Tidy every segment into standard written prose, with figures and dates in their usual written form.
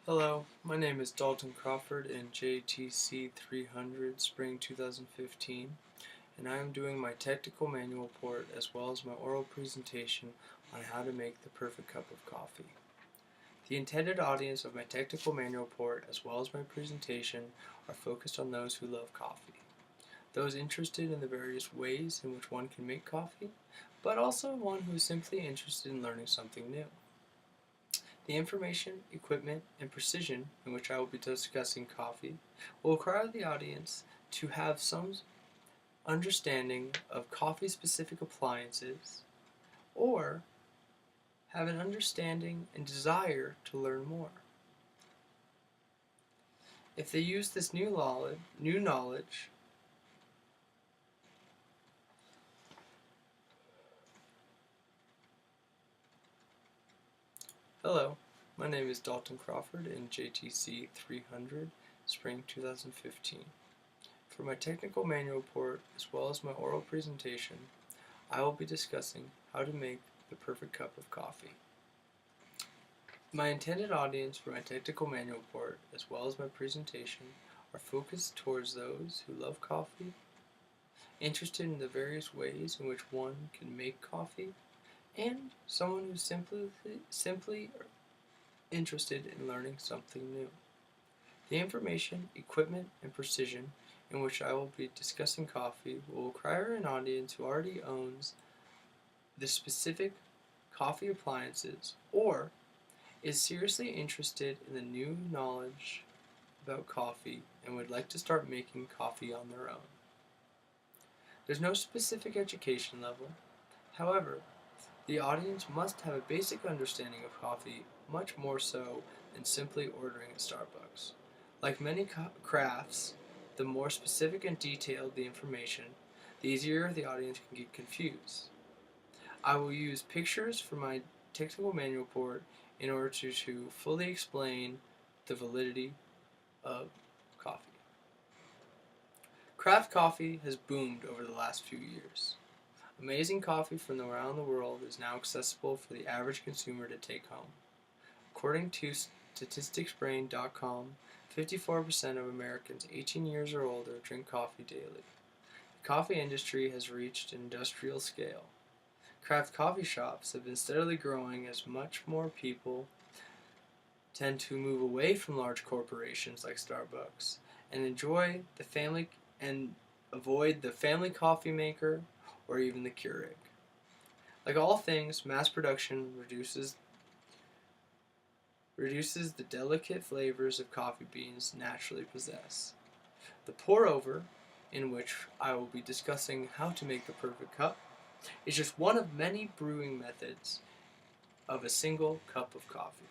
Hello, my name is Dalton Crawford in JTC 300 Spring 2015, and I am doing my technical manual report as well as my oral presentation on how to make the perfect cup of coffee. The intended audience of my technical manual report as well as my presentation are focused on those who love coffee, those interested in the various ways in which one can make coffee, but also one who is simply interested in learning something new. The information, equipment, and precision in which I will be discussing coffee will require the audience to have some understanding of coffee-specific appliances or have an understanding and desire to learn more. If they use this new knowledge, Hello, my name is Dalton Crawford in JTC 300 Spring 2015. For my technical manual report as well as my oral presentation, I will be discussing how to make the perfect cup of coffee. My intended audience for my technical manual report as well as my presentation are focused towards those who love coffee, interested in the various ways in which one can make coffee, and someone who's simply interested in learning something new. The information, equipment, and precision in which I will be discussing coffee will require an audience who already owns the specific coffee appliances or is seriously interested in the new knowledge about coffee and would like to start making coffee on their own. There's no specific education level. However, the audience must have a basic understanding of coffee, much more so than simply ordering at Starbucks. Like many crafts, the more specific and detailed the information, the easier the audience can get confused. I will use pictures for my technical manual report in order to fully explain the validity of coffee. Craft coffee has boomed over the last few years. Amazing coffee from around the world is now accessible for the average consumer to take home. According to statisticsbrain.com, 54% of Americans 18 years or older drink coffee daily. The coffee industry has reached an industrial scale. Craft coffee shops have been steadily growing as much more people tend to move away from large corporations like Starbucks and avoid the family coffee maker or even the Keurig. Like all things, mass production reduces the delicate flavors of coffee beans naturally possess. The pour-over, in which I will be discussing how to make the perfect cup, is just one of many brewing methods of a single cup of coffee.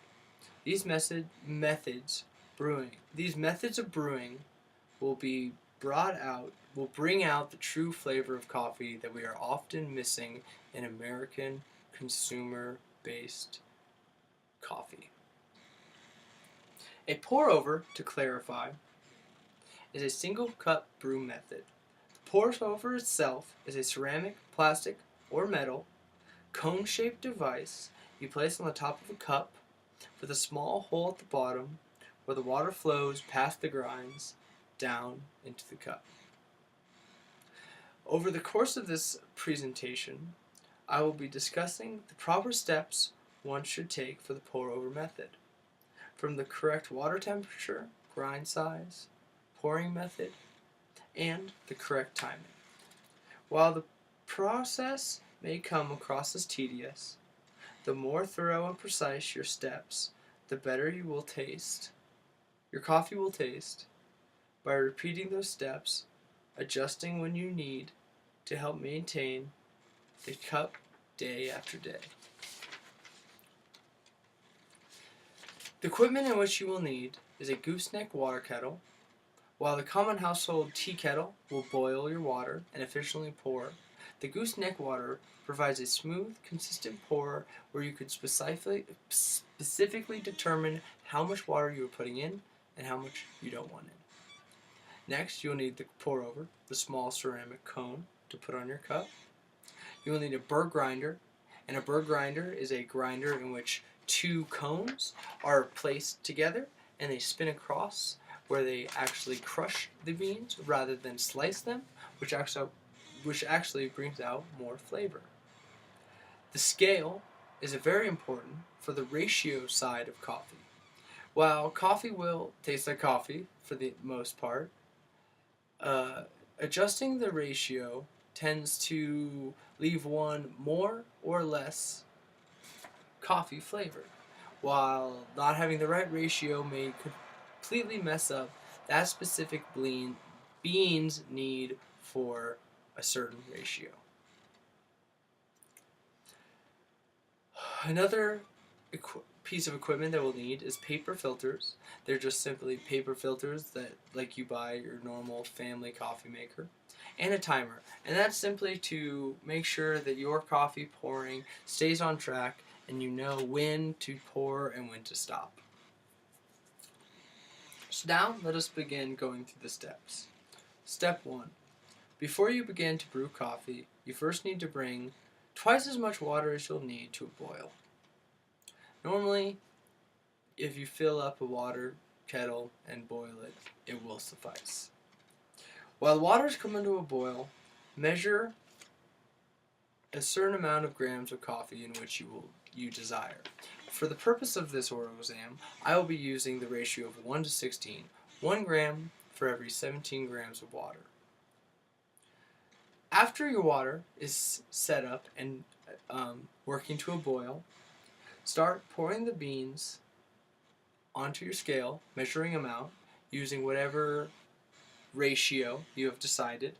These methods of brewing will bring out the true flavor of coffee that we are often missing in American consumer-based coffee. A pour-over, to clarify, is a single cup brew method. The pour-over itself is a ceramic, plastic, or metal cone-shaped device you place on the top of a cup with a small hole at the bottom where the water flows past the grinds down into the cup. Over the course of this presentation, I will be discussing the proper steps one should take for the pour-over method, from the correct water temperature, grind size, pouring method, and the correct timing. While the process may come across as tedious, the more thorough and precise your steps, the better your coffee will taste. By repeating those steps, adjusting when you need to help maintain the cup day after day. The equipment in which you will need is a gooseneck water kettle. While the common household tea kettle will boil your water and efficiently pour, the gooseneck water provides a smooth, consistent pour where you could specifically determine how much water you are putting in and how much you don't want in. Next, you'll need the pour-over, the small ceramic cone to put on your cup. You will need a burr grinder, and a burr grinder is a grinder in which two cones are placed together and they spin across, where they actually crush the beans rather than slice them, which actually brings out more flavor. The scale is very important for the ratio side of coffee. While coffee will taste like coffee for the most part, uh, adjusting the ratio tends to leave one more or less coffee flavored, while not having the right ratio may completely mess up that specific beans need for a certain ratio. Another piece of equipment that we'll need is paper filters. They're just simply paper filters that, like you buy your normal family coffee maker, and a timer. And that's simply to make sure that your coffee pouring stays on track and you know when to pour and when to stop. So now let us begin going through the steps. Step 1. Before you begin to brew coffee, you first need to bring twice as much water as you'll need to a boil. Normally, if you fill up a water kettle and boil it, it will suffice. While the water is coming to a boil, measure a certain amount of grams of coffee in which you desire. For the purpose of this oral exam, I will be using the ratio of 1 to 16, 1 gram for every 17 grams of water. After your water is set up and working to a boil, start pouring the beans onto your scale, measuring them out, using whatever ratio you have decided,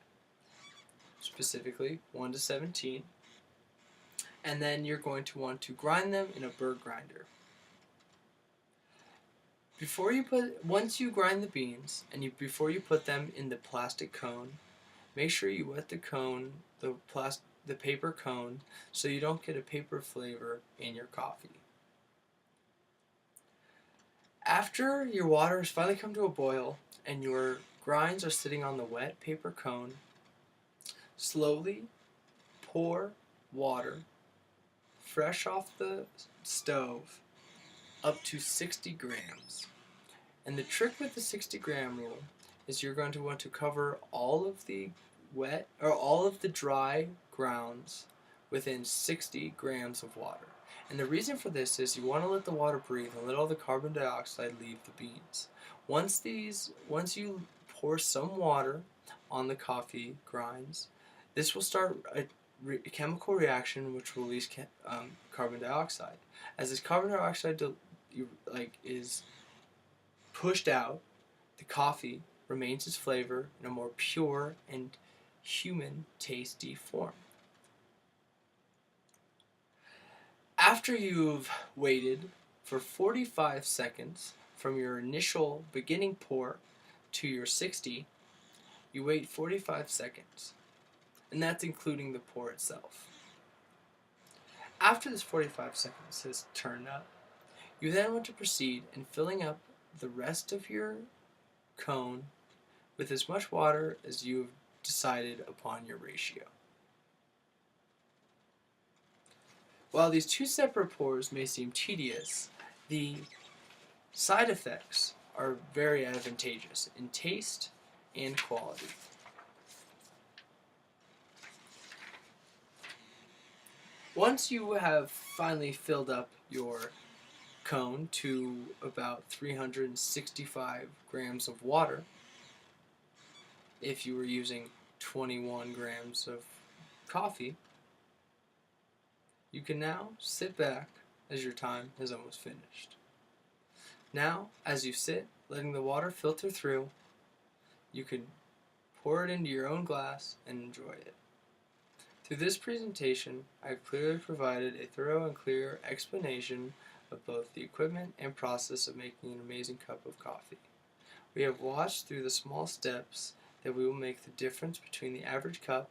specifically 1 to 17, and then you're going to want to grind them in a bird grinder. Once you grind the beans, and before you put them in the plastic cone, make sure you wet the cone, the paper cone, so you don't get a paper flavor in your coffee. After your water has finally come to a boil and your grinds are sitting on the wet paper cone, slowly pour water fresh off the stove up to 60 grams. And the trick with the 60-gram rule is you're going to want to cover all of the dry grounds within 60 grams of water. And the reason for this is you want to let the water breathe and let all the carbon dioxide leave the beans. Once you pour some water on the coffee grinds, this will start a chemical reaction which will release carbon dioxide. As this carbon dioxide is pushed out, the coffee remains its flavor in a more pure and human tasty form. After you've waited for 45 seconds from your initial beginning pour to your 60, you wait 45 seconds, and that's including the pour itself. After this 45 seconds has turned up, you then want to proceed in filling up the rest of your cone with as much water as you have decided upon your ratio. While these two separate pours may seem tedious, the side effects are very advantageous in taste and quality. Once you have finally filled up your cone to about 365 grams of water, if you were using 21 grams of coffee, you can now sit back as your time is almost finished. Now, as you sit, letting the water filter through, you can pour it into your own glass and enjoy it. Through this presentation, I have clearly provided a thorough and clear explanation of both the equipment and process of making an amazing cup of coffee. We have watched through the small steps that will make the difference between the average cup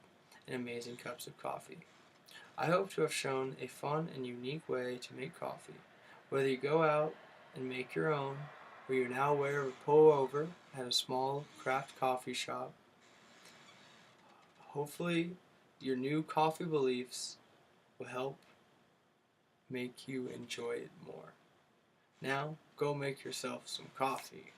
and amazing cups of coffee. I hope to have shown a fun and unique way to make coffee. Whether you go out and make your own, or you're now aware of a pour-over at a small craft coffee shop, hopefully your new coffee beliefs will help make you enjoy it more. Now, go make yourself some coffee.